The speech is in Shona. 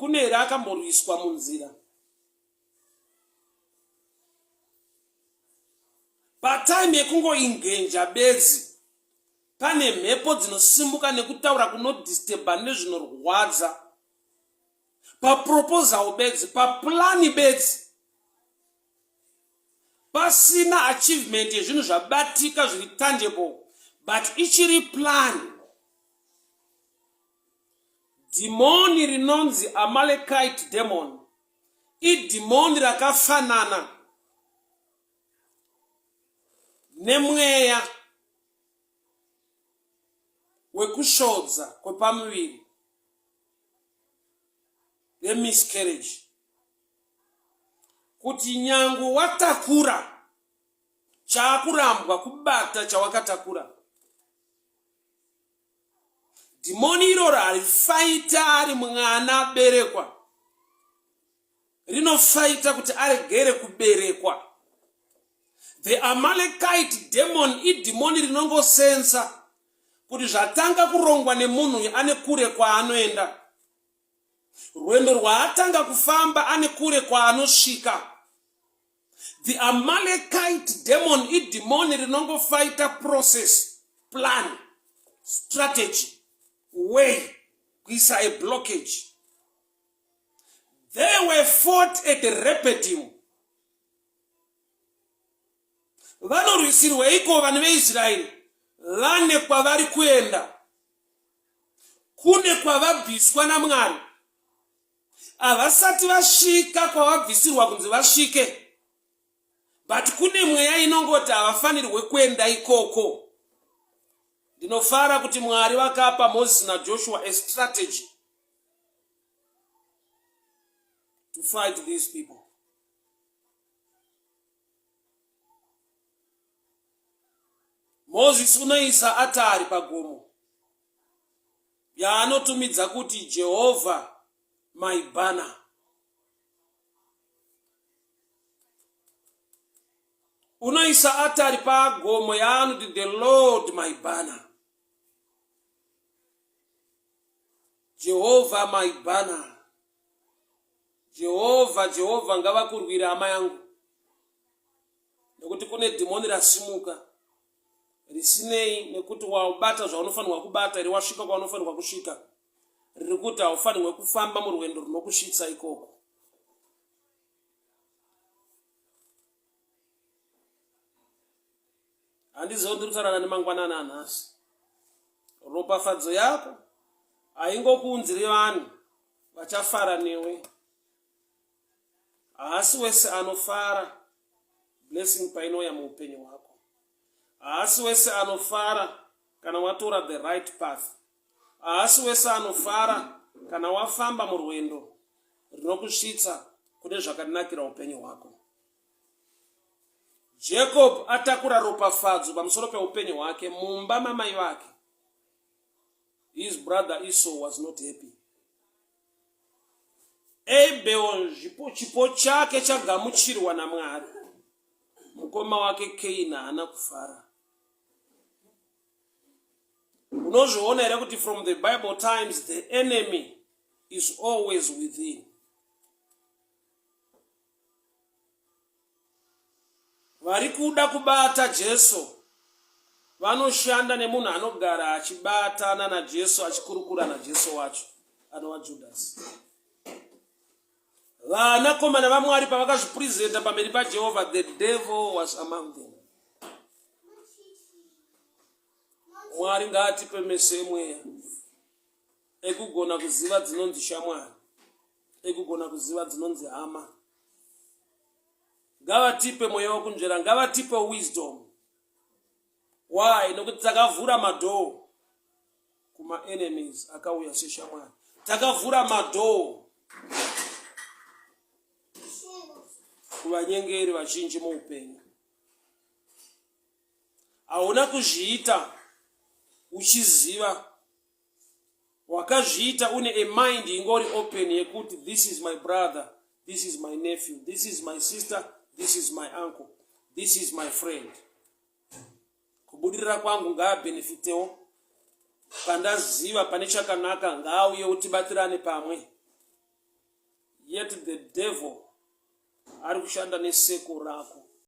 kune here akamborwiswa munzira. Patime yekungoingenja bedzi, pane mhepo dzinosimuka nekutaura kunodisturba nezvinorwadza. Paproposal bedzi, paplani bedzi, pasina achievement yezvinhu zvabatika zviri tangible, but ichiri plan. Dhimoni rinonzi Amalekite demon, idhimoni rakafanana nemweya wekushodza kwepamuviri, miscarriage. Kuti nyangu watakura chaakurambwa kubata chawakatakura. Dhimoni iroro harifaita ari mwana aberekwa, rinofaita kuti aregere kuberekwa. The Amalekite demon idhimoni rinongosensa kuti zvatanga kurongwa nemunhu ane kure kwaanoenda, rwendo rwaatanga kufamba ane kure kwaanosvika. The Amalekite demon idhimoni rinongofaita process, plan, strategy, way, kuisa a blockage. They were fought at Rephidim. Vanorwisirweiko vanhu veIsraeri? Lane kwavari kuenda, kune kwavabviswa naMwari. Havasati vasvika kwavabvisirwa kunzi vasvike, but kune mweya inongoti havafanirwe kuenda ikoko. Ndinofara kuti Mwari vakapa Moses naJoshua a strategy to fight these people. Moses unoisa atari pagomo yaanotumidza kuti Jehovah my banner. Unoisa atari pagomo yaanoti the Lord my banner. Jehovah my banner. Jehovah ngavakurwira hama yangu. Nekuti kune dhimoni rasimuka risinei nekuti waubata zvaunofanirwa kubata, riwasvika kwaunofanirwa kusvika, riri kuti haufanirwe kufamba murwendo runokusvitsa ikoko. Handizivo ndiri kutaurana nemangwanana anhasi. Ropafadzo yako haingokuunzire vanhu vachafara newe, haasi wese anofara blessing painouya muupenyu hwako. Haasi wese anofara kana watora the right path. Haasi wese anofara kana wafamba murwendo rinokusvitsa kune zvakarinakira upenyu hwako. Jacob atakura ropafadzo pamusoro peupenyu hwake mumba mamai vake. His brother Esau was not happy. Abel chipo chake chagamuchirwa naMwari, mukoma wake Cain haana kufara. Unozviona here kuti from the Bible times the enemy is always within. Vari kuda kubata Jesu vanoshanda nemunhu anogara achibatana naJesu, achikurukura naJesu wacho, anova Judas. Vanakomana vaMwari pavakazvipresenta pamberi paJehovha, the devil was among them. Mwari ngaatipe meso emweya ekugona kuziva dzinonzi shamwari, ekugona kuziva dzinonzi hama. Ngavatipe mweya wokunzvera, ngavatipe wisdom. Why? Nokuti takavhura madoo kuma enemies akauya seshamwari. Takavhura madoo kuvanyengeri vazhinji muupenyu. Hauna kuzviita uchiziva, wakazviita une a mind ingori open yekuti this is my brother, this is my nephew, this is my sister, this is my uncle, this is my friend. Kubudirira kwangu ngaabenefitewo, pandaziva pane chakanaka ngaauye utibatirane pamwe. yet the devil ari kushanda neseko rako